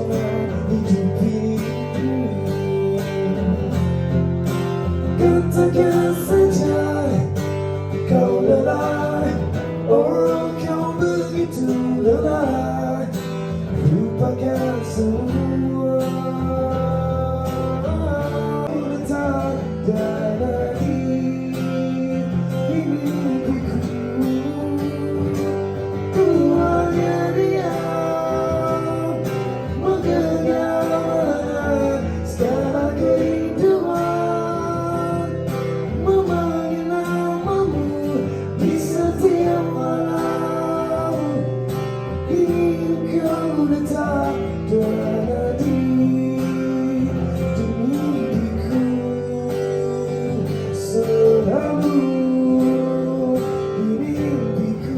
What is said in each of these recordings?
pesona hidup ini. Katakan saja kau lelah, oh kau begitu lelah. Lupakan semua, udah tak ada lagi di mimpiku. Ku hanya diam, mengenal segala kerinduan, memanggil namamu di setiap malam. Ini kau udah tak ada di mimpiku. Selalu di mimpiku.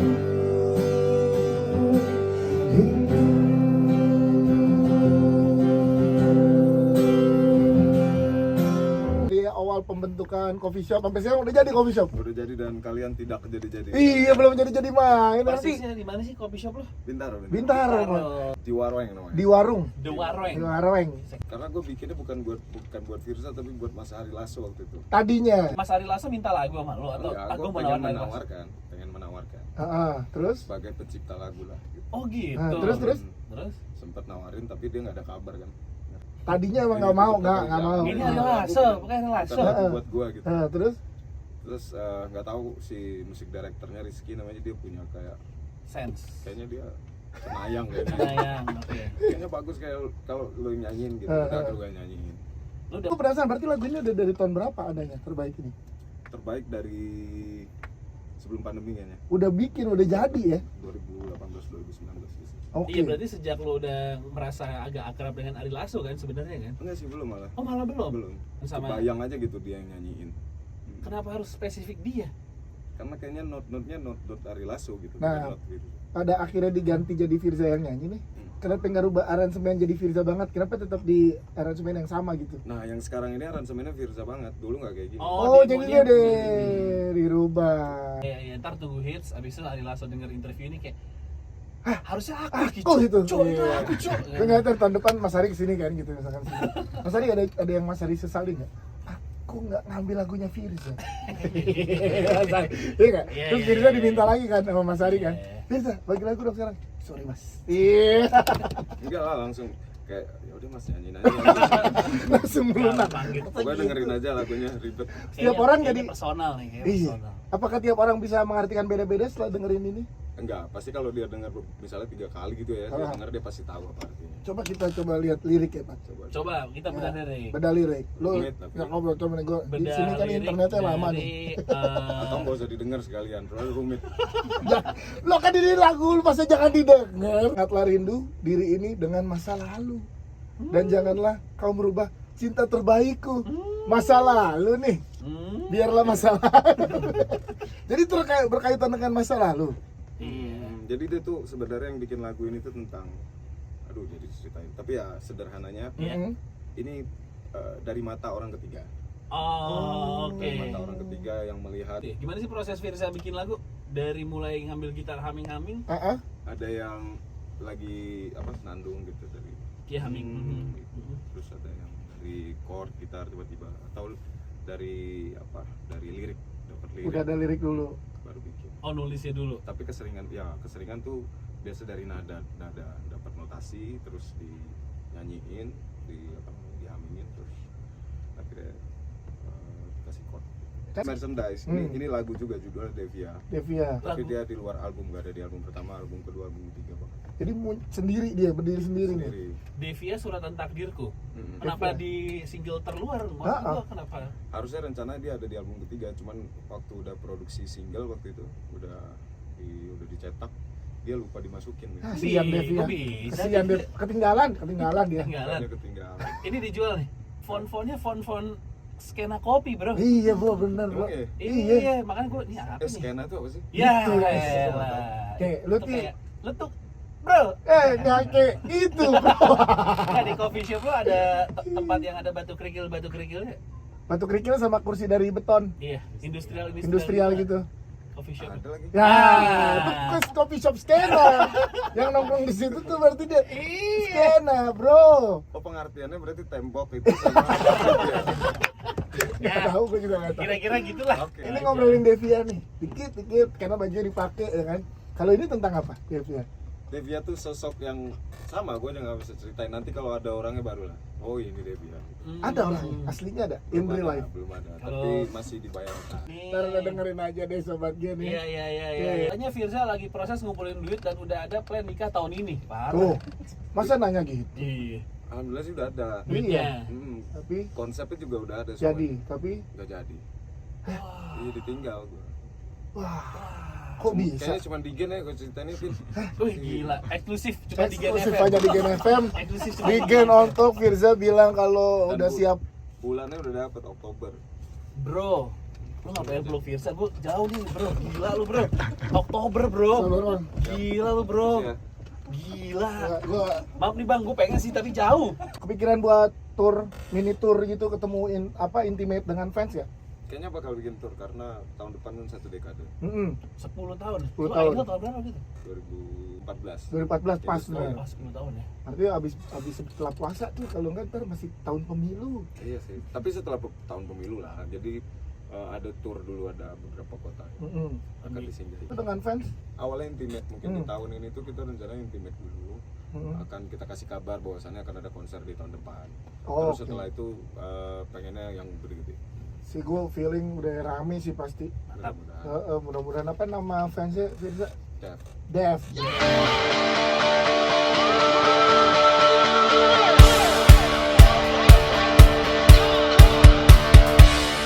Di awal pembentukan coffee shop sampai sekarang udah jadi coffee shop. Udah jadi dan kalian tidak jadi. Iya, belum jadi main. Nanti Persisnya di mana sih coffee shop lo? Bintaro. Bintaro, Pak. Di Warweng namanya. Di warung. The Warweng. Di warung. Karena gue bikinnya bukan buat Firza tapi buat Mas Hari Lasso waktu itu. Tadinya. Mas Ari Lasso minta lagu sama lo atau Enggak, aku gue mau pengen nawarin? menawarkan Terus? sebagai pencipta lagu lah. Gitu. Oh gitu. Nah, terus? Terus? Sempet nawarin tapi dia nggak ada kabar kan. Tadinya emang nggak mau, nggak mau. Ini Ari Lasso, bukan Ari Lasso. Bukan lagu buat gue gitu. Terus? Terus nggak tahu si musik direkturnya Rizky namanya, dia punya Sense. kayaknya dia cenayang kayaknya. Sayang, oke. Kayaknya bagus kayak kalau lo nyanyiin gitu. Udah gue nyanyiin. Lu udah Aku penasaran, berarti lagu ini udah dari tahun berapa adanya terbaik ini? Terbaik dari sebelum pandemi kayaknya. Udah bikin, udah jadi ya? 2018 2019 gitu. Oke. Iya, berarti sejak lo udah merasa agak akrab dengan Ari Lasso kan sebenarnya kan? Enggak sih, belum malah. Oh, malah belum. Belum. Sama Kebayang aja gitu dia yang nyanyiin. kenapa harus spesifik dia? Karena kayaknya not-notnya not Ari Lasso gitu. Nah. Not gitu. Pada akhirnya diganti jadi Firza yang nyanyi nih. Kenapa nggak rubah aransemen jadi Firza banget? Kenapa tetap di aransemen yang sama gitu? Nah, yang sekarang ini aransemennya Firza banget. Dulu nggak kayak gini. Oh, jadi dia demonya- deh dirubah. Iya, ntar tunggu hits, abis itu Ari Lasso denger interview ini kayak harusnya aku Kok gitu? Cuk, itu Iya. aku, Cuk. Enggak, ntar tahun depan Mas Hari kesini kan gitu misalkan sini. Mas Hari ada yang Mas Hari sesalin nggak? Aku nggak ngambil lagunya Firza. Iya nggak? Iya, Terus iya, Firza iya. diminta lagi kan sama Mas Hari kan? Iya. Firza, bagi lagu dong sekarang. Sorry Mas. Iya. Enggak lah, langsung kayak ya udah Mas nyanyiin aja. Langsung melunak. Pokoknya dengerin aja lagunya, ribet. Setiap orang kayaknya jadi- personal nih, kayak Iya. personal. Apakah tiap orang bisa mengartikan beda-beda setelah dengerin ini? Enggak, pasti kalau dia denger misalnya 3 kali gitu ya, dia denger dia pasti tahu apa artinya. Coba lihat lirik ya Pak. Coba kita bedah dari Beda lirik. Lu Rumit, tapi. nggak ngobrol coba nih gua. Di bedah sini kan lirik internetnya lama dari, nih. Atau nggak usah didengar sekalian, terlalu rumit. Lo kan ini lagu lu masa jangan didengar. Ingatlah rindu diri ini dengan masa lalu. Dan janganlah kau merubah cinta terbaikku. Masa lalu nih. Biarlah masa lalu. Jadi berkaitan dengan masa lalu. Iya. Jadi dia tuh sebenarnya yang bikin lagu ini tuh tentang, aduh jadi ceritain. Tapi ya sederhananya, Iya. ini dari mata orang ketiga. Oh, oke. Dari mata orang ketiga yang melihat. Oke, gimana sih proses Firza bikin lagu? Dari mulai ngambil gitar humming-humming, Ada yang lagi nandung gitu dari. kayak humming. Gitu. Terus ada yang dari chord gitar tiba-tiba, atau dari lirik, dapat lirik. Udah ada lirik dulu. Baru bikin. Oh, nulisnya dulu. Tapi keseringan tuh biasa dari nada dapat notasi, terus dinyanyiin, dihamingin, terus akhirnya kasih chord. Merchandise ini lagu juga judulnya Devia, tapi Lagu. dia di luar album, gak ada di album pertama, album kedua, album ketiga Pak. Jadi sendiri dia berdiri sendiri nih. Sendiri. Devia Suratan Takdirku. Mm-mm. Kenapa di single terluar? Maksud gua kenapa? Harusnya rencana dia ada di album ketiga, cuman waktu udah produksi single waktu itu udah dicetak, dia lupa dimasukin gitu. Kasihan Devia. Kok bisa? Kasihan Dev. Ketinggalan dia. Ketinggalan. Dia ketinggalan. Ini dijual nih. Font-fontnya font skena kopi, bro. Iya bro, bener bro. Emang iya? Iya, makanya gua ini apa nih? Skena tuh apa sih? Ya, Itu, elah. Kayak, lu Itu Ti. kayak letuk, bro. Nyake itu bro. Nah, di coffee shop lo ada tempat yang ada batu kerikilnya. Batu kerikil sama kursi dari beton. Iya, industrial Industrial gitu. Coffee shop. Ada lagi. Ya, itu coffee shop skena. Yang nongkrong di situ tuh berarti dia skena, bro. Oh, pengertiannya berarti tembok itu sama ya. Nggak tahu, gue juga nggak tahu. Kira-kira gitulah. Oke. Ini ngobrolin Devia nih, dikit karena bajunya dipakai ya kan. Kalau ini tentang apa, Devia? Devia tuh sosok yang sama, gue nggak bisa ceritain. Nanti kalau ada orangnya baru lah. Oh ini Devia. Ada orang aslinya ada in real life. Belum ada. Kalau- Tapi masih dibayangkan. Ntar udah dengerin aja deh sobat Gen Iya ya. iya. Katanya Firza lagi proses ngumpulin duit dan udah ada plan nikah tahun ini. Parah. Tuh, masa nanya gitu? Iya. Alhamdulillah sih udah ada. Duitnya. Tapi Konsepnya juga udah ada. jadi, tapi nggak jadi. Iya ditinggal gue. wah, kok bisa? Kayaknya cuma di Gen ya gue ceritain itu. Wih gila, eksklusif cuma di Gen Eksklusif FM. aja di Gen FM. Eksklusif cuma Di Gen on top, Firza bilang kalau Dan udah siap. Bulannya udah dapet Oktober. Bro, lu ngapain peluk Firza? Gua jauh nih bro, gila lu bro. Oktober bro, Sabar, Bang. gila lu bro. Iya. Gila. Gua Maaf nih bang, gue pengen sih tapi jauh. kepikiran buat tour, mini tour gitu, ketemuin intimate dengan fans ya? Kayaknya bakal bikin tour karena tahun depan kan 1 dekade. 10 tahun. 10 Lu tahun. akhirnya tahun berapa gitu? 2014. 2014 pas Iya, bener. Pas 10 tahun ya. Nanti abis setelah puasa tuh, kalau enggak ntar masih tahun pemilu. Iya sih. Tapi setelah tahun pemilu lah. Jadi ada tour dulu, ada beberapa kota yang akan disinggahi. Itu dengan fans? Awalnya intimate, mungkin di tahun ini tuh kita rencananya intimate dulu. Akan kita kasih kabar bahwasannya akan ada konser di tahun depan. Oh, Terus setelah itu pengennya yang gede-gede. Si gue feeling udah rame sih pasti. Mantap. Mudah-mudahan. Mudah-mudahan apa nama fansnya Firza? Dev. Dev.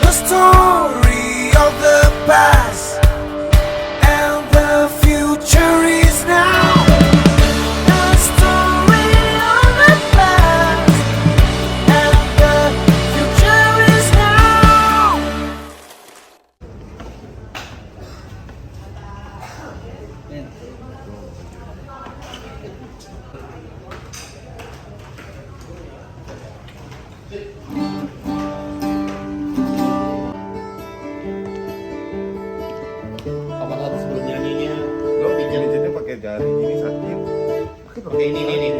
The story of the past and the future is now. The story of the past and the future is now. Apa lagu sebelum nyanyinya? Lo bikin pakai jari ini sakit. Oke ini.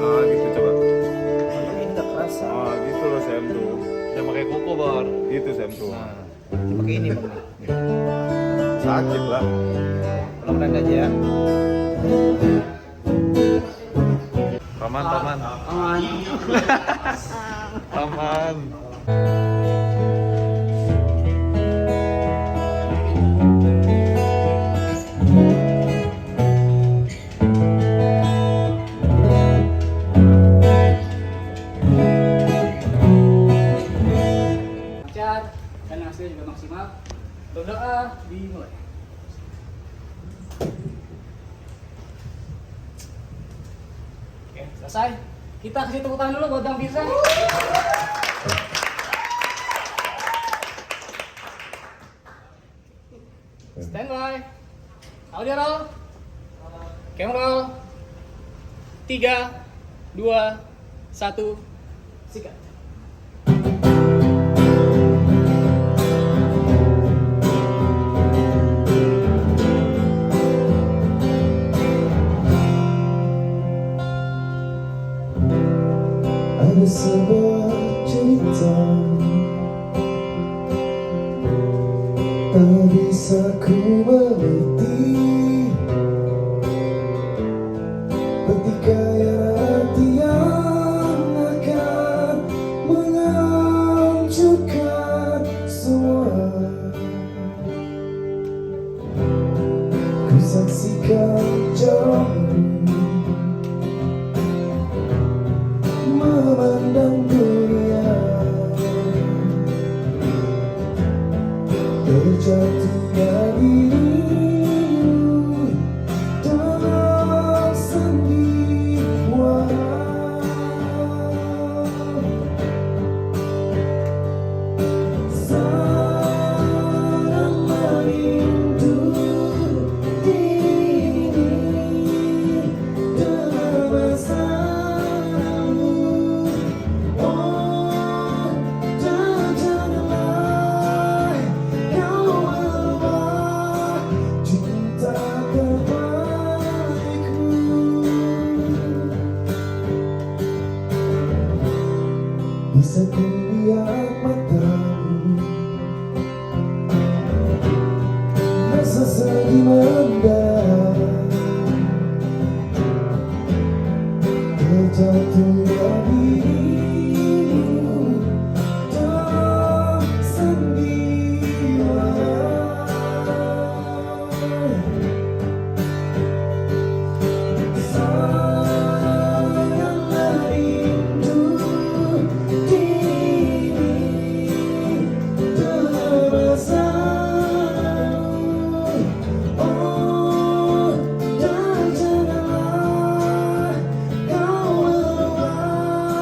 Ah gitu coba. Ini nggak kerasa. Ah gitu loh Sam tuh. Udah pakai kuku bor. Itu Sam tuh. Pakai ini bang. Sakit lah. Pelan-pelan aja ya. Paman. Paman. lancar dan hasilnya juga maksimal. Berdoa dimulai. Oke, selesai. Kita kasih tepuk tangan dulu buat Bang Firza. Stand by. Audio roll. Camera roll. 3, 2, 1, sikat. Ada sebuah cerita tak bisa ku mengerti, pertikaian hati yang akan menghancurkan semua. Ku saksikan jauh memandang dunia terjatuh dari dirimu. Bisa ku lihat matamu, rasa sedih mendam, terjatuhnya dirimu tak sandiwara. Sangatlah rindu diri dalam rasamu. Oh, dan janganlah kau meluangkan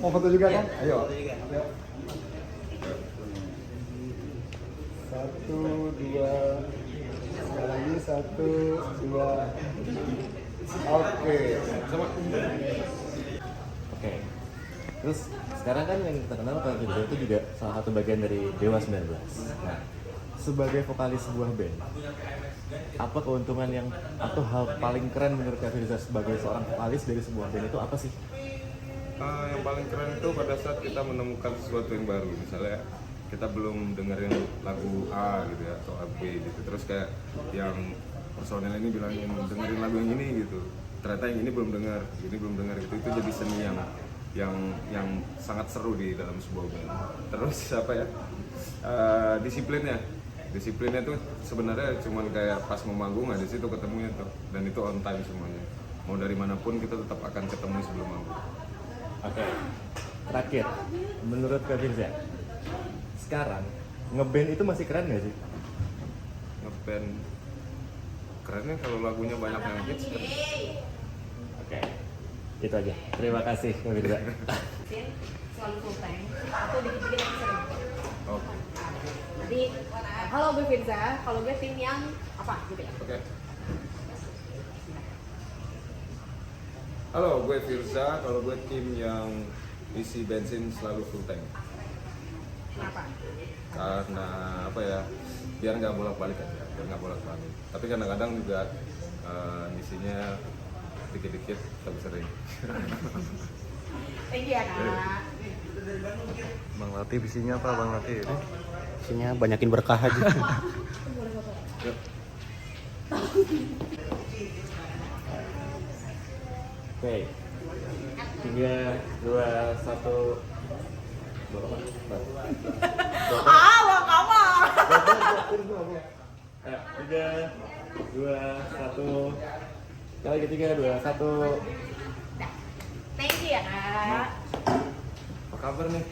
Mau foto juga kan? Ayo. Satu, dua, sekali, satu, dua. Oke. Oke. Terus sekarang kan yang kita kenal kalau Firza itu juga salah satu bagian dari Dewa 19. Nah, sebagai vokalis sebuah band, apa keuntungan yang atau hal paling keren menurut Kak Firza sebagai seorang vokalis dari sebuah band itu apa sih? Yang paling keren itu pada saat kita menemukan sesuatu yang baru. Misalnya kita belum dengerin lagu A gitu ya atau B gitu, terus kayak yang personel ini bilangin dengerin lagu yang ini gitu, ternyata yang ini belum dengar gitu, itu jadi seni yang sangat seru di dalam sebuah band. Terus apa ya, disiplinnya tuh sebenarnya cuman kayak pas mau manggung di situ ketemunya tuh, dan itu on time semuanya, mau dari manapun kita tetap akan ketemu sebelum manggung. Oke. Terakhir, menurut Kak Firza, sekarang ngeband itu masih keren nggak sih? Ngeband kerennya kalau lagunya banyak yang hits kan. Oke. Itu aja. Terima kasih Kak Firza. Selalu full time atau dikit-dikit yang sering. Oke. Jadi halo gue Firza, kalau gue tim yang apa gitu ya. Oke. Halo, gue Firza. Kalau gue tim yang isi bensin selalu full tank. Kenapa? Karena apa ya? Biar nggak bolak-balik aja, Tapi kadang-kadang juga isinya dikit-dikit tapi sering. Thank you ya kak. Bang Latif isinya apa Bang Latif? Isinya banyakin berkah aja. Yuk. Oke. 3, 2, 1. Bang Kamal. 3, 2, 1. Sekali lagi 3, 2, 1. Thank you ya kak. Apa kabar nih?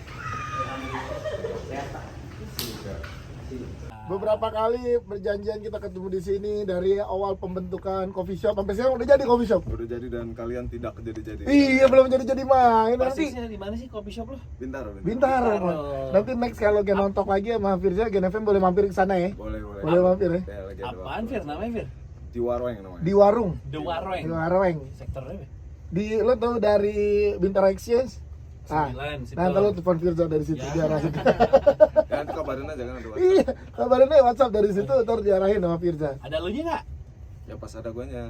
Beberapa kali perjanjian kita ketemu di sini dari awal pembentukan coffee shop sampai sekarang udah jadi coffee shop. Udah jadi dan kalian tidak jadi. Iya, belum jadi main nanti. Persisnya di mana sih coffee shop lo? Bintaro. Bintaro. Nanti next kalau Gen nontok lagi sama Firza, Gen FM boleh mampir ke sana ya. Boleh. Boleh mampir ya. Kayak lagi ada Apaan waktu. Fir? Namanya Fir? Di Warweng namanya. Di warung. The Warweng. Di Warweng. Sektor apa? Di lo tau dari Bintaro Exchange? Sembilan, situ. Nanti lo telepon Firza dari situ Ya. diarahin. Ya nanti kabarin aja kan ada WhatsApp. Iya, kabarin aja WhatsApp dari situ ntar diarahin sama Firza. Ada lu nya nggak? Ya pas ada guanya.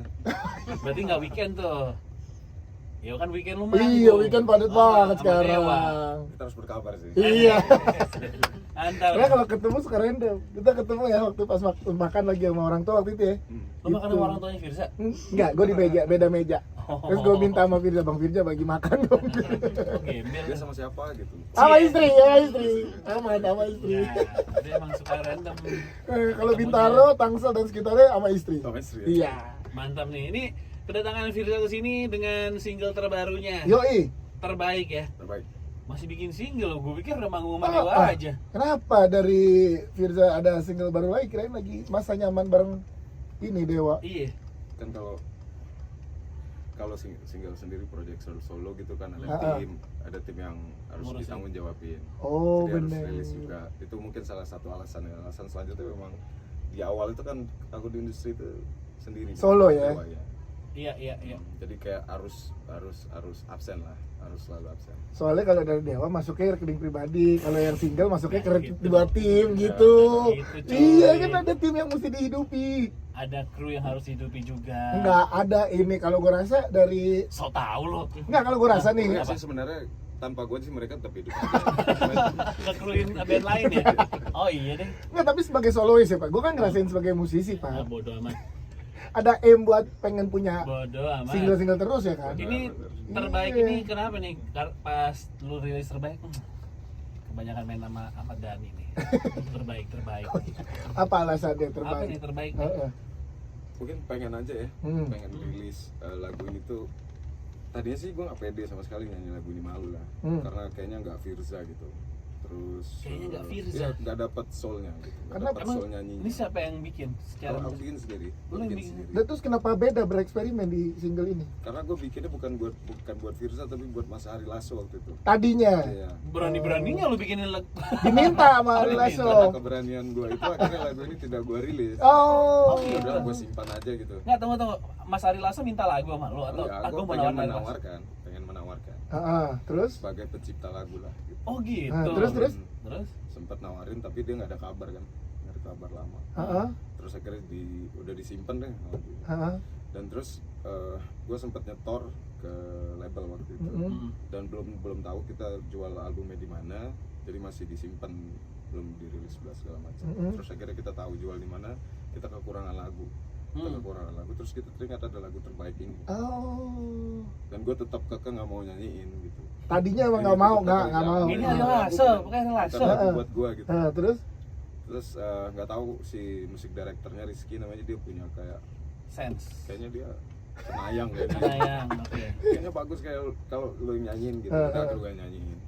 Berarti nggak weekend tuh. Ya kan weekend lu manggung. Iya, weekend padat banget Sama sekarang. Dewa. Kita harus berkabar sih. Iya. Antar. Karena kalau ketemu suka random. Kita ketemu ya waktu pas makan lagi sama orang tua waktu itu ya. Lu makan sama orang tuanya Firza? Enggak, gue di meja, beda meja. Oh. Terus gue minta sama Firza, Bang Firza bagi makan dong. Oh, gembel. Dia sama siapa gitu. Sama istri, ya istri. Aman, sama istri. Ya, dia emang suka random. Kalau Bintaro, Tangsel dan sekitarnya sama istri. Sama istri ya? Iya. Mantap nih. Ini kedatangan Firza ke sini dengan single terbarunya. Yoi. Terbaik ya. Terbaik. Masih bikin single, gue pikir udah manggung sama Ah, Dewa ah. aja. Kenapa dari Firza ada single baru lagi? Kirain lagi masa nyaman bareng ini Dewa. Iya. Kan kalau single sendiri project solo gitu kan ada Ah, ah. ada tim yang harus Ngurusin. ditanggung jawabin. Oh, Jadi harus bener. rilis juga. Itu mungkin salah satu alasan selanjutnya memang di awal itu kan aku di industri itu sendiri. Solo kan, ya? Dewa Iya. Jadi kayak harus absen lah, harus selalu absen. Soalnya kalau dari Dewa masuknya rekening pribadi, kalau yang single masuknya ke Gitu. dua tim gitu. Gitu, cuy. Iya kan ada tim yang mesti dihidupi. Ada kru yang harus hidupi juga. Enggak ada ini kalau gue rasa dari So tau lo. enggak kalau gue rasa nih. Enggak sih sebenarnya tanpa gue sih mereka tetap hidup aja. Ngekruin band lain ya. Oh iya deh. Enggak, tapi sebagai solois ya Pak. Gue kan ngerasain sebagai musisi Ah, Pak. bodo amat. Ada aim buat pengen punya Bodo amat. single-single terus ya kan. Ini terbaik Iya. ini kenapa nih? Pas lu rilis terbaik, kebanyakan main sama Ahmad Dhani nih. terbaik. Apa alasannya Apa terbaik? nih terbaik? Heeh. Mungkin pengen aja ya, pengen rilis lagu ini tuh. Tadinya sih gue gak pede sama sekali nyanyi lagu ini, malu lah, karena kayaknya nggak Firza gitu. terus Kayaknya nggak Firza. ya, nggak dapat soulnya gitu, nggak Karena dapat emang soul nyanyinya. ini siapa yang bikin secara Aku bikin sendiri. Lu yang bikin? Dan terus kenapa beda bereksperimen di single ini? Karena gue bikinnya bukan buat Firza tapi buat Mas Ari Lasso waktu itu. Tadinya Iya. berani-beraninya lu bikinin lagu? diminta sama Ari diminta. Lasso. Karena keberanian gue itu akhirnya lagu ini tidak gue rilis. Oh, iya. Udah gue simpan aja gitu. Nggak, tunggu. Mas Ari Lasso minta lagu sama lu atau Ya, aku gue mau pengen nawarin Ari Lasso? pengen menawarkan Terus? sebagai pencipta lagu lah. Gitu. Oh gitu. Nah, terus? Terus? Sempet nawarin tapi dia nggak ada kabar kan, nggak ada kabar lama. Terus akhirnya udah disimpan deh lagu. Dan terus gue sempet nyetor ke label waktu itu dan belum tahu kita jual albumnya di mana, jadi masih disimpan, belum dirilis segala macam. Terus akhirnya kita tahu jual di mana, kita kekurangan lagu. Terus kita teringat ada lagu terbaik ini. Oh. Dan gue tetap kekeh nggak mau nyanyiin gitu. Tadinya emang nggak mau, nggak mau. Ini Ari Lasso, bukan Ari Lasso. Lagu buat gue gitu. Terus? Nggak tahu si musik direkturnya Rizky namanya, dia punya Sense. kayaknya dia Senayang kayaknya. Sayang, oke. Kayaknya bagus kayak kalau lu yang nyanyiin gitu. Udah gue nyanyiin.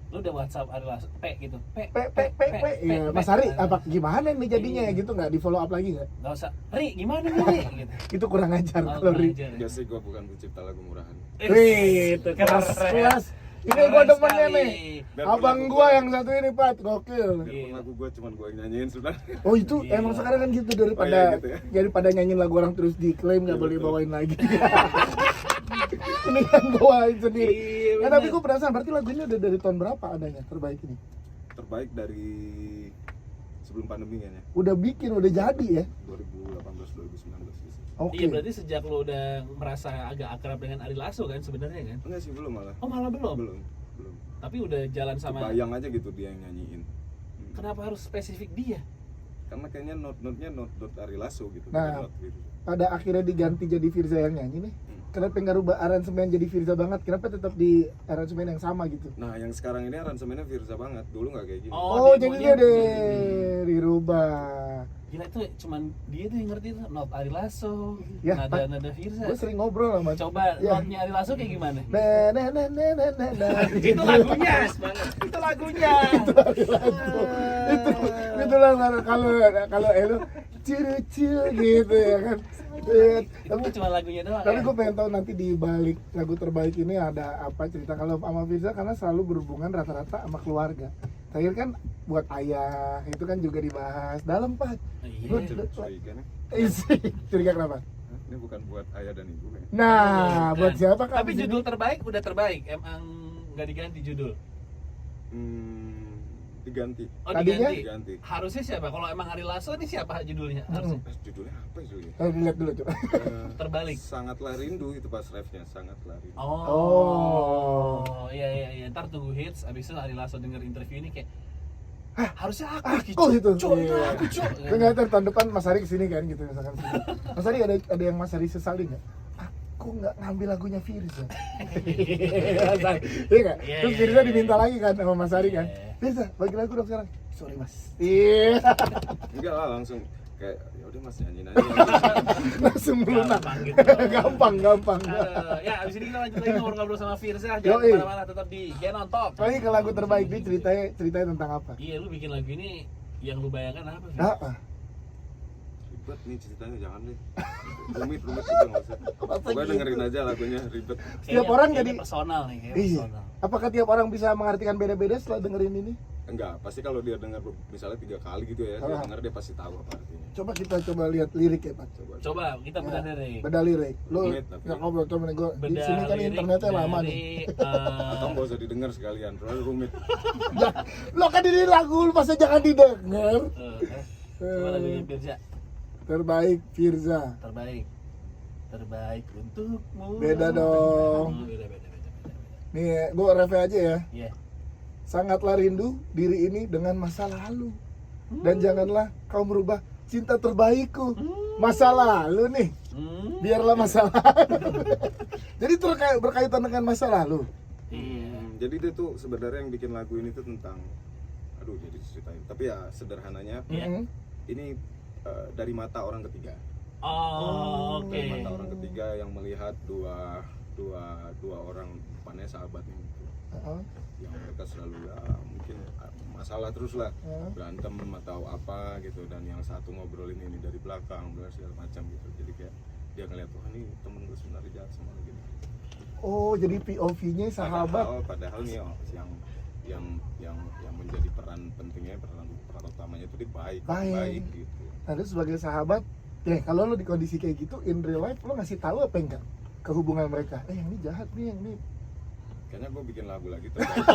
Lu udah WhatsApp Ari Lasso, gitu. Ya, Mas Ari, apa gimana nih jadinya ya gitu, nggak di follow up lagi nggak? Nggak usah, Ri gimana nih Ri? Gitu. Itu kurang ajar Oh, kalau Ri. kurang ajar. Ya sih gue bukan pencipta lagu murahan. Wih, itu kelas. Ini gua demennya nih. Biarpun Abang lagu gua yang satu ini, Pat, gokil. Biarpun lagu gue cuman gue yang nyanyiin sudah. Oh itu emang sekarang kan gitu, daripada Oh, iya, gitu ya. daripada nyanyiin lagu orang terus diklaim nggak Iya, boleh betul. bawain lagi. Ini kan bawain sendiri. Iya, Nah, bener. tapi gua penasaran, berarti lagu ini udah dari tahun berapa adanya terbaik ini? Terbaik dari sebelum pandemi kayaknya. Udah bikin, udah jadi ya? 2018 2019 gitu. Oke. Iya, berarti sejak lu udah merasa agak akrab dengan Ari Lasso kan sebenarnya kan? Enggak sih, belum malah. Oh, malah belum. Belum. Tapi udah jalan sama. Bayang aja gitu dia yang nyanyiin. Kenapa harus spesifik dia? Karena kayaknya not-notnya not Ari Lasso gitu. Nah. bukan not Firza. Pada akhirnya diganti jadi Firza yang nyanyi nih. Kenapa nggak rubah aransemen jadi Firza banget? Kenapa tetap di aransemen yang sama gitu? Nah, yang sekarang ini aransemennya Firza banget. Dulu nggak kayak gini. Oh, dia jadinya maunya- deh dirubah. Gila itu cuman dia tuh yang ngerti tuh not Ari Lasso, Ya, nada Firza. Gue sering ngobrol sama Coba Ya. notnya Ari Lasso kayak gimana? Nah, nah, nah, nah, nah, nah, nah. Itu lagunya. Itu lagunya. Itu lah kalau Elo ciru gitu ya kan. Itu cuma lagunya doang. Tapi ya? gue pengen tahu nanti di balik lagu terbaik ini ada apa cerita. Kalau sama Firza karena selalu berhubungan rata-rata sama keluarga. Terakhir kan buat ayah itu kan juga dibahas dalam, Pak. Iya. Lu- Curiga nih. Curiga kenapa? Hah? Ini bukan buat ayah dan ibu kayaknya. Nah, buat siapa Kak? Tapi di sini? judul terbaik udah terbaik. Emang nggak diganti judul. Diganti. Oh, Tadinya? Diganti. Harusnya siapa? Kalau emang Ari Lasso ini siapa judulnya? Harusnya Judulnya apa ya judulnya? Lihat dulu coba. terbalik. Sangatlah rindu itu pas refnya, sangatlah rindu. Oh. Iya. Ntar tunggu hits. Abis itu Ari Lasso denger interview ini kayak, harusnya aku Kok gitu? Cuk, itu Iya. aku cuk. Enggak, ntar tahun depan Mas Ari kesini kan gitu misalkan. Mas Ari ada yang Mas Ari sesali nggak? Aku nggak ngambil lagunya Firza. Iya nggak? Iya, Terus iya, Firza iya. diminta lagi kan sama Mas Ari kan. Iya. Firza, bagi lagu dong sekarang. Sorry Mas. Iya. Enggak lah, langsung kayak ya udah Mas nyanyiin aja. Langsung melunak. Gampang gitu. Gampang. Ya, abis ini kita lanjut lagi ngobrol-ngobrol sama Firza. Jangan Yoi. kemana-mana, tetap di Gen on Top. Lagi ke lagu terbaik nih ceritanya tentang apa? Iya, lu bikin lagu ini yang lu bayangkan apa, Fir? Apa? Ribet nih ceritanya, jangan deh. Rumit udah nggak usah. Pokoknya dengerin aja lagunya ribet. Tiap orang kayaknya jadi- personal nih, kayak Iya. personal. Apakah tiap orang bisa mengartikan beda-beda setelah dengerin ini? Enggak, pasti kalau dia denger misalnya 3 kali gitu ya, dia Ah. denger dia pasti tahu apa artinya. Kita coba lihat lirik ya Pak. Coba kita bedah dari Beda lirik. Lu Rumit, tapi. nggak ngobrol coba nih gua. Di bedah sini kan lirik internetnya lama dari, nih. Atau nggak usah didengar sekalian, terlalu rumit. Ya, lo kan ini lagu lu masa jangan didengar. Coba lagunya Firza. Terbaik Firza. Terbaik untukmu. Beda dong. Beda. Nih, gua ref aja ya. Iya. Sangatlah rindu diri ini dengan masa lalu. Dan janganlah kau merubah cinta terbaikku. Masa lalu nih. Biarlah masa lalu. Jadi berkaitan dengan masa lalu. Iya. Jadi dia tuh sebenarnya yang bikin lagu ini tuh tentang, aduh jadi ceritain. Tapi ya sederhananya, Iya. ini dari mata orang ketiga. Oh, oke. Dari mata orang ketiga yang melihat dua orang depannya sahabatnya gitu. Heeh. yang mereka selalu ya mungkin masalah terus lah, berantem atau apa gitu, dan yang satu ngobrolin ini dari belakang segala macam gitu. Jadi kayak dia ngeliat, wah ini temen gue sebenarnya jahat sama lo gini. Oh, jadi POV-nya sahabat. Padahal nih yang menjadi peran pentingnya, peran utamanya itu dia baik gitu. Nah, lu sebagai sahabat, kalau lo di kondisi kayak gitu, in real life lo ngasih tahu apa enggak ke hubungan mereka? Yang ini jahat nih, yang ini. Kayaknya gue bikin lagu lagi terbaik.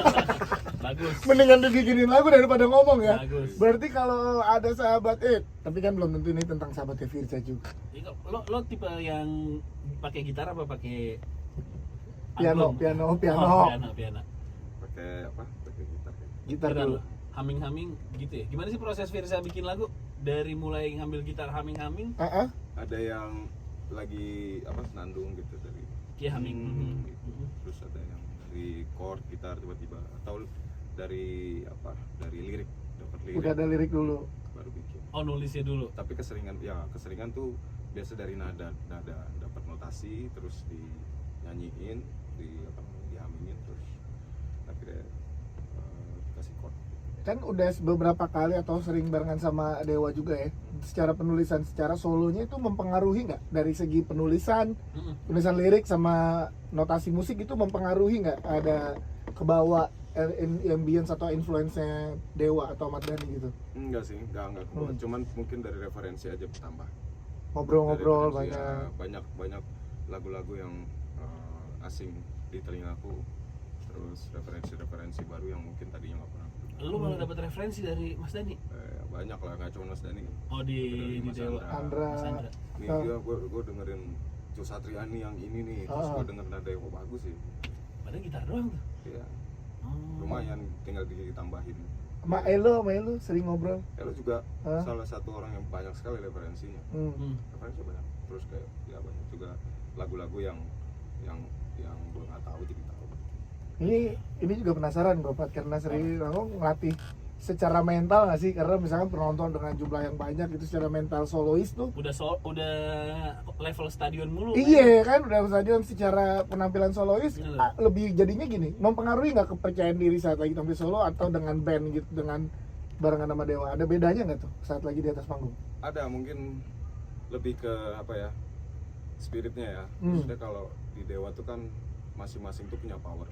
Bagus. Mendingan dibikinin lagu daripada ngomong ya. Bagus. Berarti kalau ada sahabat, tapi kan belum tentu ini tentang sahabatnya Firza juga. Lo tipe yang pakai gitar apa pakai Piano. Oh, piano. Pakai apa? Pakai gitar. Gitar dulu. Humming gitu ya. Gimana sih proses Firza bikin lagu? Dari mulai ngambil gitar humming. Ada yang lagi senandung gitu dari Kayak humming. gitu. Terus ada yang dari chord gitar tiba-tiba, atau dari lirik, dapat lirik. Udah ada lirik dulu. Baru bikin. Oh, nulisnya dulu. Tapi keseringan tuh biasa dari nada dapat notasi, terus dinyanyiin, dihamingin, terus akhirnya kasih chord. Kan udah beberapa kali atau sering barengan sama Dewa juga ya. Secara penulisan, secara solonya itu mempengaruhi nggak dari segi penulisan lirik sama notasi musik itu mempengaruhi nggak? Ada kebawa ambience atau influence-nya Dewa atau Ahmad Dhani gitu? Enggak sih, enggak kebawa. Cuman mungkin dari referensi aja bertambah. Ngobrol-ngobrol Dari banyak. banyak lagu-lagu yang asing di telingaku, terus referensi baru yang mungkin tadinya nggak pernah. Lu malah dapat referensi dari Mas Dhani? Banyak lah, nggak cuma Mas Dhani. Oh, di Mas Dewa. Andra. Mas Andra. Nih gue dengerin Joe Satriani yang ini nih, terus gue denger nada yang bagus sih. Padahal gitar doang tuh. Iya. Lumayan, tinggal ditambahin. sama Elo sering ngobrol. Elo juga salah satu orang yang banyak sekali referensinya. Referensi banyak. Terus kayak ya banyak juga lagu-lagu yang gue nggak tahu jadi tahu. Ini juga penasaran Bro Pat, karena sering ngelatih secara mental nggak sih? Karena misalkan penonton dengan jumlah yang banyak itu secara mental solois tuh Udah level stadion mulu. iya kan, udah stadion secara penampilan solois Iya. lebih jadinya gini, mempengaruhi nggak kepercayaan diri saat lagi tampil solo atau dengan band gitu, dengan barengan sama Dewa? Ada bedanya nggak tuh saat lagi di atas panggung? Ada, mungkin lebih ke spiritnya ya. Maksudnya kalau di Dewa tuh kan masing-masing tuh punya power,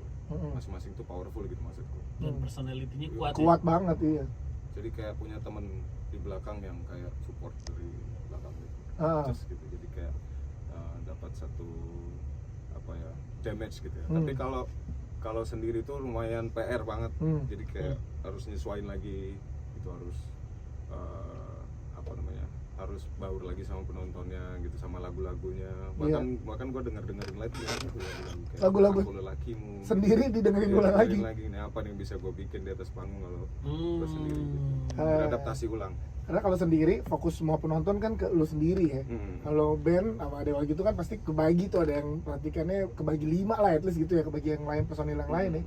masing-masing tuh powerful gitu maksudku. Dan personality-nya kuat. Kuat banget iya. Jadi kayak punya temen di belakang yang kayak support dari belakang gitu. Just gitu. Jadi kayak dapat satu damage gitu ya. Tapi kalau sendiri tuh lumayan PR banget. Jadi kayak harus nyesuaiin lagi, itu harus harus baur lagi sama penontonnya gitu, sama lagu-lagunya. Bahkan gue dengerin lagi lagu-lagu Aku Lelakimu sendiri didengerin ulang lagi. Ini apa nih yang bisa gue bikin di atas panggung kalau gue sendiri gitu. Beradaptasi ulang. Karena kalau sendiri fokus semua penonton kan ke lu sendiri ya. Kalau band sama Dewa gitu kan pasti kebagi tuh, ada yang perhatikannya kebagi 5 lah at least gitu ya, kebagi yang lain, personil yang lain ya.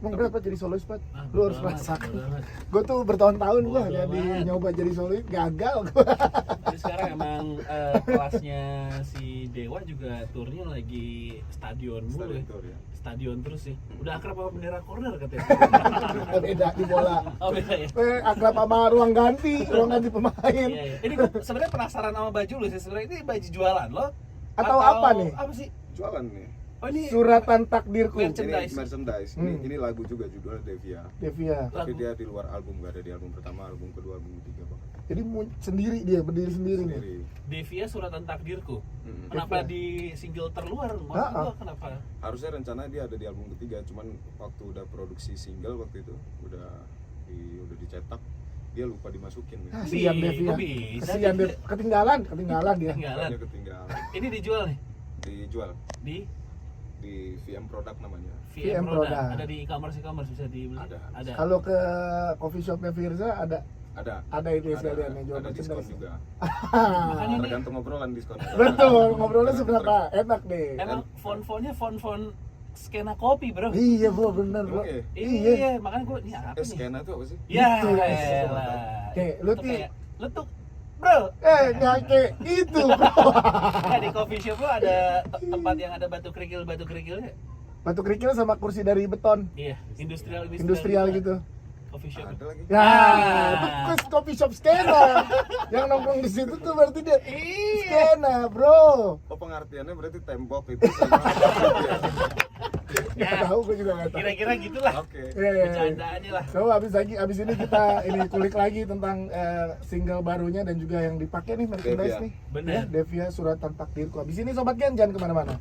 Emang berapa jadi solois Pat? Lu harus merasakan. Gue tuh bertahun-tahun gue jadi nyoba jadi solois, gagal gue. Jadi sekarang emang kelasnya si Dewa juga turnya lagi stadion mulu ya. Stadion terus sih. Udah akrab sama bendera corner katanya. Beda di bola. Oh, beda ya. Akrab sama ruang ganti pemain. Iya. Ini gue sebenarnya penasaran sama baju lu sih. Sebenarnya ini baju jualan lo atau apa nih? Apa sih? Jualan nih. Oh, ini Suratan Takdirku. Merchandise. Ini lagu juga, judulnya Devia. Tapi Lagu. dia di luar album, gak ada di album pertama, album kedua, album ketiga bang. Jadi sendiri dia berdiri sendiri nih. Devia Suratan Takdirku. Mm-mm. Kenapa di single terluar? Maksud gua kenapa? Harusnya rencana dia ada di album ketiga, cuman waktu udah produksi single waktu itu udah dicetak, dia lupa dimasukin nih. Kasihan Devia. Kok bisa Kasihan Devia? dia. Ketinggalan dia. Ketinggalan. Dia ketinggalan. Ini dijual nih Dijual di VM Product namanya. VM VM Product. Product. Ada di e-commerce bisa dibeli. Ada. Kalau ke coffee shopnya Firza ada itu ya sekalian yang jual ada diskon merchandise. juga. Makanya ini Tergantung ngobrolan diskon. Betul, ngobrolnya seberapa enak deh. emang font-fontnya font skena kopi, bro. Iya bro, bener bro. Emang iya? Iya, makanya gua ini apa nih? Skena itu apa sih? Ya, Itu, elah. Oke, lu Itu Ti. kayak- lu tuh, bro. Nggak kayak itu bro. Di coffee shop lo ada tempat yang ada batu kerikilnya. Batu kerikil sama kursi dari beton. Iya, Industrial gitu. Coffee shop. Ada lagi. Ya, itu coffee shop skena. Yang nongkrong di situ tuh berarti dia skena, bro. Oh, pengertiannya berarti tembok itu sama. Nggak tahu, gue juga nggak tahu. Kira-kira gitulah. Oke. Iya. Bercandaannya lah. So abis ini kita ini kulik lagi tentang single barunya dan juga yang dipakai nih merchandise Devia. nih. Bener. Ya, Devia Suratan Takdirku. Abis ini Sobat Gen jangan kemana-mana.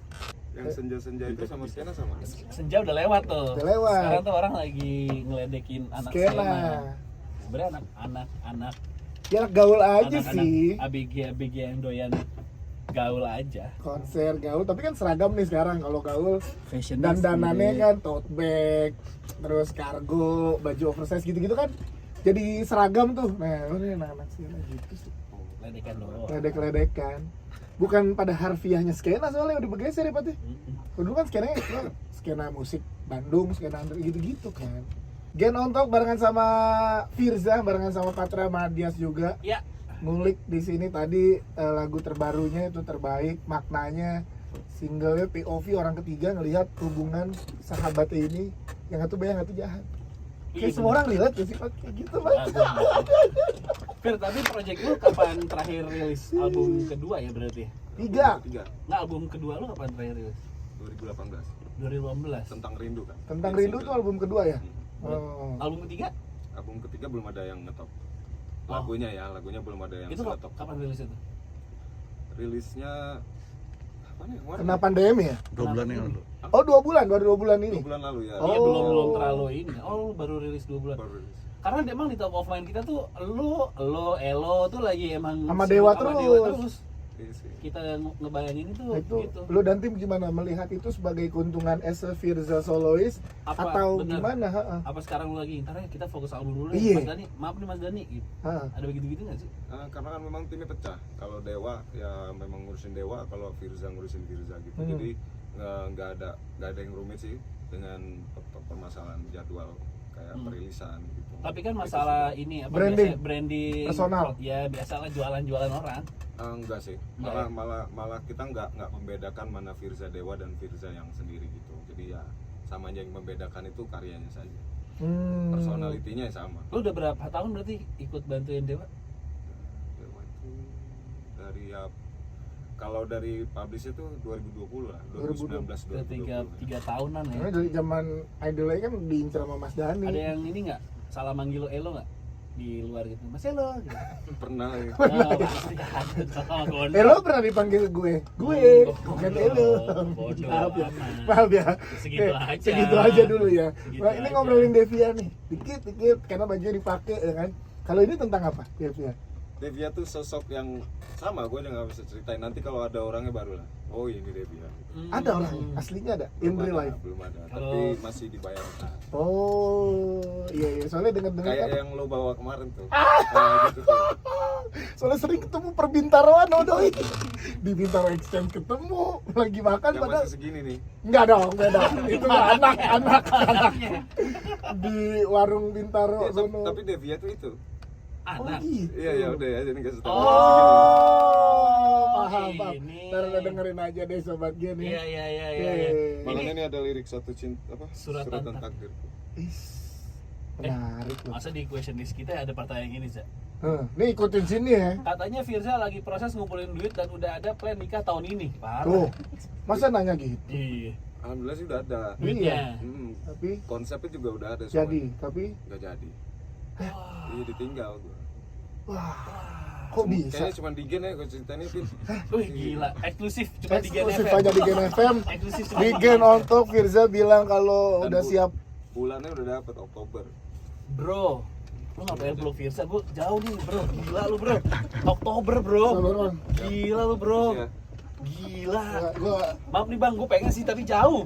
Yang senja-senja itu sama skena sama. Senja udah lewat tuh. Udah lewat. Sekarang tuh orang lagi ngeledekin anak Skena. Sebenarnya anak Ya gaul aja sih. ABG yang doyan gaul aja. Konser gaul, tapi kan seragam nih sekarang. Kalau gaul Fashion dan danannya kan tote bag, terus kargo, baju oversize gitu-gitu kan. Jadi seragam tuh. Nah, ini anak-anak skena gitu sih. Ledekan doang. Ledek-ledekan. Bukan pada harfiahnya skena soalnya udah bergeser ya Pat. Dulu kan skenanya skena musik Bandung, skena under gitu-gitu kan. Gen Ontok barengan sama Firza, barengan sama Patra Madias juga. Ya. Ngulik di sini tadi lagu terbarunya itu terbaik, maknanya singlenya POV orang ketiga ngelihat hubungan sahabatnya ini yang satu baik yang satu jahat. Kayak semua orang lihat ya sih Pat, kayak gitu Pat. Fir, tapi project lu kapan terakhir rilis album kedua ya berarti? Tiga. Nggak, album kedua lu kapan terakhir rilis? 2018. 2018. Tentang Rindu kan. Tentang Rindu tuh album kedua ya? Oh. Album ketiga? Album ketiga belum ada yang ngetop. Lagunya belum ada yang Itu ngetop. kapan rilis itu? Rilisnya apa nih? Kemarin Kena ya? pandemi ya? 2 bulan yang lalu. Oh 2 bulan, baru 2 bulan ini. 2 bulan lalu ya. Oh. Iya, belum terlalu ini. Oh, lu baru rilis 2 bulan. Baru rilis. Karena emang di top of mind kita tuh Elo tuh lagi emang Sama Dewa terus. terus. Iya sih. Kita ngebayangin itu Nah, itu gitu. lu dan tim gimana melihat itu sebagai keuntungan as a Firza soloist Apa, atau bener. gimana? Apa sekarang lu lagi ntar ya kita fokus album dulu Iya. ya Mas Dani. Maaf nih Mas Dani gitu. Ha. Ada begitu-gitu enggak sih? Karena kan memang timnya pecah. Kalau Dewa ya memang ngurusin Dewa, kalau Firza ngurusin Firza gitu. Hmm. Jadi nggak ada yang rumit sih dengan permasalahan jadwal kayak perilisan gitu. Tapi kan Itu masalah sudah. ini apa Branding. biasa, branding Personal. Ya biasalah jualan orang. Enggak sih, Enggak malah kita nggak membedakan mana Firza Dewa dan Firza yang sendiri gitu. Jadi ya sama aja yang membedakan itu karyanya saja, personalitinya sama. Lu udah berapa tahun berarti ikut bantuin Dewa? Dewa itu dari ya kalau dari publish itu 2020 lah, 2019 Udah 2020. 3 tahunan ya. Karena dari zaman idolnya kan diincar sama Mas Dani. Ada yang ini nggak? Salah manggil lo Elo nggak? Di luar gitu. Mas Elo gitu. Pernah ya. Oh, pasti ada sama Gondol. Elo pernah dipanggil gue, bukan Elo. Bodoh Maaf ya, amat. maaf ya. Segitu Oke, aja. Segitu aja dulu ya. Segitu Nah, ini aja. ngobrolin Devia nih, dikit karena bajunya dipakai ya kan. Kalau ini tentang apa, Devia? Devia tuh sosok yang sama, gue nggak bisa ceritain. Nanti kalau ada orangnya baru lah. Oh ini Devia. Ada orang aslinya ada in real life. Belum ada, Kalau- tapi masih dibayangkan. Oh, iya soalnya dengar Kayak kan. yang lo bawa kemarin tuh. Nah, gitu tuh. Soalnya sering ketemu perbintaroan Doi. Di Bintaro Exchange ketemu lagi makan Yang padahal masih segini nih. enggak dong, beda. Itu mah anak. Di warung Bintaro Ya, sono. tapi Devia tuh itu. Oh, Anak. gitu. Iya ya udah ya, jadi kasih tahu. Oh, paham. ini. Ntar lo dengerin aja deh sobat Gen Iya ya. iya. Oke. Makanya ini ada lirik satu cinta apa? Suratan takdir. Is, menarik loh. Masa di question list kita ada pertanyaan ini, Zak? Nih ikutin sini ya. Katanya Firza lagi proses ngumpulin duit dan udah ada plan nikah tahun ini. Parah. Tuh, masa nanya gitu? Iya. Alhamdulillah sih udah ada. Duitnya. Tapi Konsepnya juga udah ada. jadi, tapi nggak jadi. Iya ditinggal gua. kok bisa? Kayaknya cuma di Gen ya gue ceritain ini. Wih gila, eksklusif cuma di Gen Eksklusif FM. aja di Gen FM. Eksklusif cuma Di Gen Ontok Firza bilang kalau Dan udah siap. Bulannya udah dapet Oktober. Bro, lu ngapain peluk Firza? Gua jauh nih, bro. Gila lu, bro. Oktober, bro. Sabar, Bang. Gila lu, bro. Iya. Gila. Gua Maaf nih, Bang, gua pengen sih tapi jauh.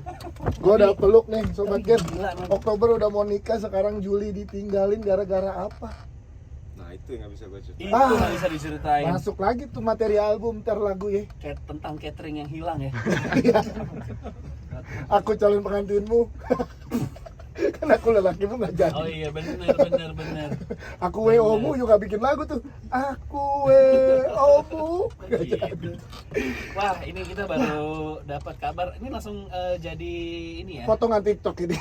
udah peluk nih sobat Gen. Gila, man. Oktober udah mau nikah, sekarang Juli ditinggalin gara-gara apa? Nah itu yang nggak bisa gue ceritain. Itu nggak bisa diceritain. Masuk lagi tuh materi album ntar lagu ya. Kayak tentang catering yang hilang ya. Aku calon pengantinmu. Kan aku lelakimu nggak jadi. Oh iya, bener. Aku WO-mu juga bikin lagu tuh. Aku WO promo. Gitu. Wah, ini kita baru dapat kabar. Ini langsung jadi ini ya. Potongan TikTok ini.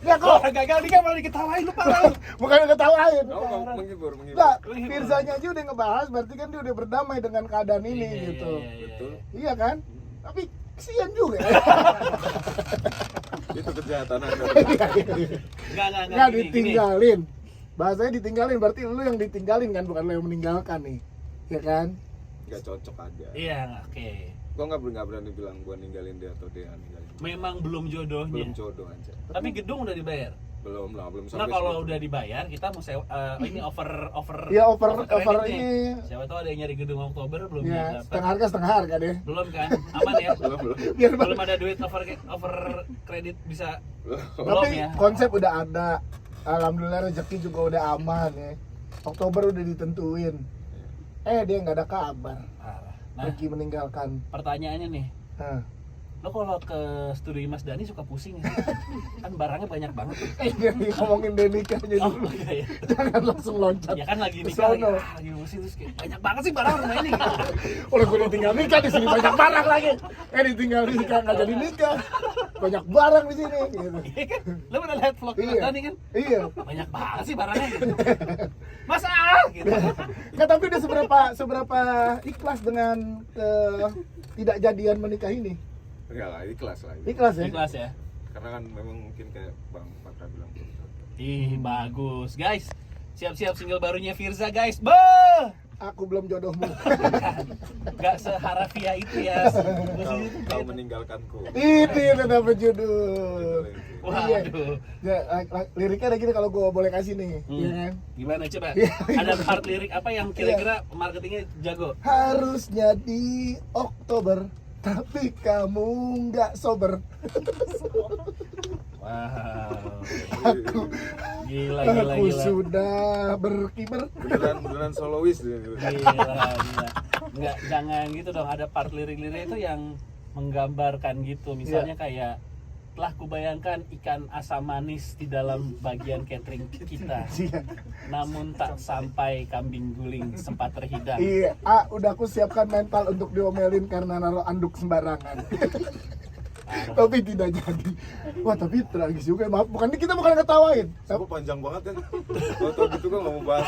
Ya Oh, kok gagal nih kan malah diketawain lu parah. bukan ketawain. Oh, menghibur. Nah, Firzanya aja udah ngebahas, berarti kan dia udah berdamai dengan keadaan ini Iya, gitu. Betul. Iya kan? Tapi kesian juga. Itu kejahatan Anda. Enggak Nggak gini. ditinggalin. Bahasanya ditinggalin, berarti lu yang ditinggalin kan, bukan lu yang meninggalkan nih. Ya kan? Nggak cocok aja. Iya, oke. Gua nggak berani bilang gua ninggalin dia atau dia ninggalin. Memang belum jodohnya. Belum jodoh aja. Tapi gedung udah dibayar. Belum Nah, sampai kalau situ. udah dibayar, kita mau sewa ini over Iya, over kreditnya. ini. Siapa tahu ada yang nyari gedung Oktober belum Ya, dapat. setengah harga deh. Belum kan? Aman ya? belum. Biar Belum ada duit over kredit bisa. Belum Tapi ya? konsep udah ada. Alhamdulillah rezeki juga udah aman ya. Oktober udah ditentuin. Dia nggak ada kabar. Parah. Nah, Pergi meninggalkan. pertanyaannya nih, Nah. lo kalau ke studio Mas Dani suka pusing ya? Kan barangnya banyak banget tuh. Jadi ngomongin nikahnya Oh, dulu. iya, iya. Jangan langsung loncat. Ya kan lagi Ke nikah, lagi, sono. lagi pusing terus kayak banyak banget sih barang rumah ini. Gitu. Udah gue ditinggal nikah di sini banyak barang lagi. Ditinggal nikah nggak jadi nikah. Banyak barang di sini. Gitu. Iya kan? Lo pernah lihat vlog Mas Iya. Dani kan? Iya. Banyak banget sih barangnya. Gitu. Masa gitu. Nggak, tapi udah seberapa ikhlas dengan tidak jadian menikah ini? Enggak lah, ikhlas lah. Ikhlas ya? Ikhlas ya. Karena kan memang mungkin kayak Bang Patra bilang belum cocok. Ih, bagus. Guys, siap-siap single barunya Firza, guys. Bah! Aku belum jodohmu. Gak seharafiah itu ya. Kau meninggalkanku. Ini udah dapet judul. Iya. Waduh. Ya, liriknya ada gini kalau gue boleh kasih nih, iya kan? Gimana coba? Iya. Ada part lirik apa yang kira-kira marketingnya jago? Harusnya di Oktober, tapi kamu nggak sober. Wow. Aku Gila. sudah berkibar. Beneran solois dia gitu. Gila. Enggak, jangan gitu dong. Ada part lirik-lirik itu yang menggambarkan gitu. Misalnya kayak telah kubayangkan ikan asam manis di dalam bagian catering kita. Iya. Namun tak sampai kambing guling sempat terhidang. Iya, udah aku siapkan mental untuk diomelin karena naruh anduk sembarangan. Tapi tidak jadi. Wah, tapi tragis juga. Maaf, kita bukan ngetawain. Aku panjang banget kan. Kalau gitu kan nggak mau bahas.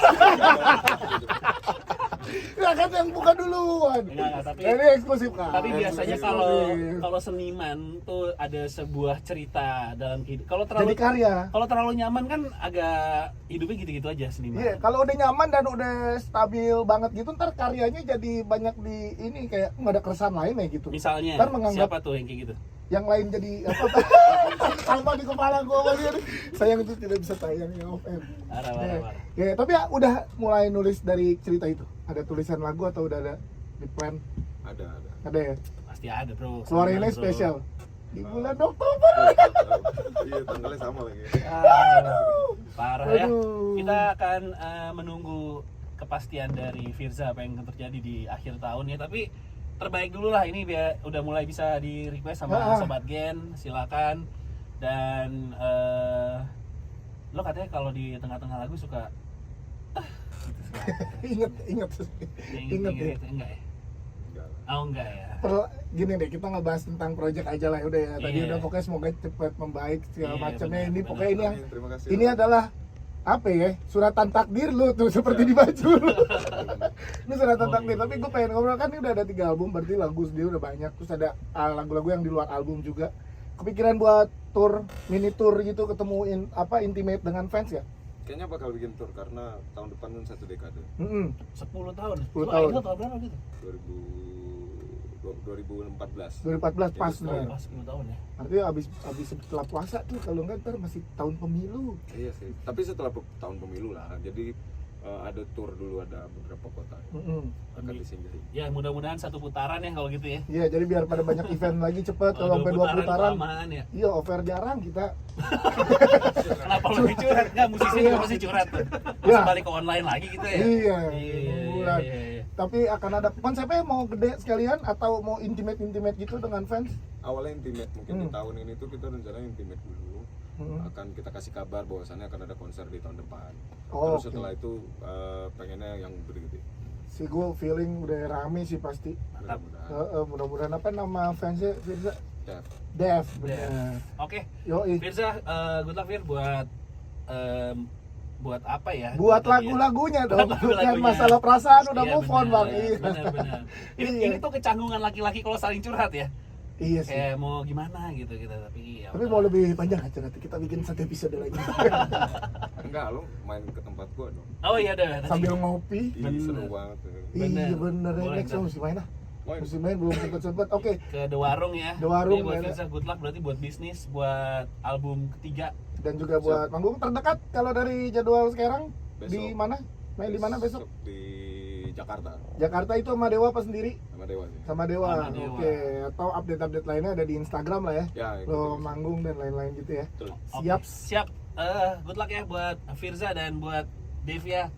Ya kan yang buka duluan. Enggak, tapi Ini eksklusif kan. tapi biasanya Eksklusif. kalau seniman tuh ada sebuah cerita dalam hidup. Kalau jadi karya. terlalu nyaman kan agak hidupnya gitu-gitu aja seniman. Iya, kalau udah nyaman dan udah stabil banget gitu, ntar karyanya jadi banyak di ini kayak nggak ada keresahan lain ya gitu. Misalnya Ntar menganggap siapa tuh yang kayak gitu? yang lain jadi apa? Sama di kepala gua dia. Sayang itu tidak bisa tayang ya off air. Parah. Ya, tapi ya udah mulai nulis dari cerita itu. Ada tulisan lagu atau udah ada di plan? Ada. Ada ya. Pasti ada, Bro. Keluarin ini Bro. spesial di bulan Oktober. Iya, tanggalnya sama lagi. Parah ya. Aduh. Kita akan menunggu kepastian dari Firza apa yang akan terjadi di akhir tahun ya. Tapi terbaik dulu lah ini biar udah mulai bisa di request sama Sobat Gen, silakan. Dan lo katanya kalau di tengah-tengah lagu suka Ingat inget ya. enggak ya? Enggak lah. Oh enggak ya. Gini deh, kita ngebahas tentang project aja lah udah ya. Tadi Iya. udah pokoknya semoga cepat membaik segala Iya, macamnya. benar, Ini benar. pokoknya ini yang Terima kasih. ini adalah apa ya, suratan takdir lu tuh seperti di baju lu. Ini suratan Oh, takdir, iya. tapi gue pengen ngobrol kan ini udah ada 3 album, berarti lagu sendiri udah banyak. Terus ada lagu-lagu yang di luar album juga. Kepikiran buat tour, mini tour gitu, ketemuin apa intimate dengan fans ya? Kayaknya bakal bikin tour karena tahun depan kan 1 dekade. 10 tahun. 10 Lu tahun. Idol tahun berapa gitu? 2014. 2014 pas Jadi, nih. Pas 10 tahun ya. Artinya abis setelah puasa tuh, kalau enggak ntar masih tahun pemilu. Iya sih. Tapi setelah tahun pemilu lah. Jadi ada tour dulu, ada beberapa kota akan disinggahi. Ya mudah-mudahan 1 putaran ya kalau gitu ya. Iya, jadi biar pada banyak event lagi cepet, kalau sampai 2 putaran. kelamaan ya. Iya, offer jarang kita. Kenapa lebih curhat? Enggak, musisi juga pasti curhat tuh. Masih Ya. balik ke online lagi gitu ya. Iya, Iya. bulan. Tapi akan ada konsepnya mau gede sekalian atau mau intimate gitu dengan fans? Awalnya intimate, mungkin di tahun ini tuh kita rencananya intimate dulu. Akan kita kasih kabar bahwasannya akan ada konser di tahun depan. Oh, Terus setelah itu pengennya yang gede-gede. Si gue feeling udah rame sih pasti. Mantap. Mudah-mudahan apa nama fansnya Firza? Ya, Dev, bener. Oke, Yoi. Firza, good luck Fir buat apa ya? Buat Tadi ya. lagu-lagunya Buat dong, bukan lagu-lagunya. masalah perasaan udah Iya, move on benar, bang. Iya. Benar. Ini, Iya. ini tuh kecanggungan laki-laki kalau saling curhat ya. Iya sih. Kayak mau gimana gitu kita, tapi ya Tapi udah. mau lebih panjang aja nanti kita bikin satu episode lagi. enggak, lo main ke tempat gua dong. Oh iya dah. Sambil ngopi. Ih, seru banget tuh. Iya Bener. bener ya, Boleh, next ntar. mesti main lah. Main. Mesti main belum sempet. Oke. Ke The Warung ya. The Warung, Ini buat mana? Firza, good luck berarti buat bisnis, buat album ketiga. Dan juga buat manggung terdekat kalau dari jadwal sekarang di Besok. mana? Main di mana besok? Di Jakarta Jakarta itu sama Dewa apa sendiri? sama Dewa sih. Sama Dewa. Sama Dewa. Oke. Atau update-update lainnya ada di Instagram lah ya. Ya, itu Lo terus. manggung dan lain-lain gitu ya. Betul. Oke, Siap. Siap. Good luck ya buat Firza dan buat Devia.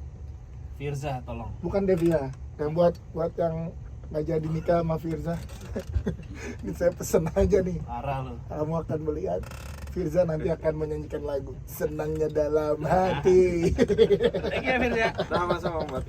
Firza tolong. Bukan Devia. Yang buat yang nggak jadi nikah sama Firza. Ini saya pesen aja nih. Parah lu. Kamu akan melihat Firza nanti akan menyanyikan lagu Senangnya Dalam Hati. Thank you Firza. Sama-sama, Mbak.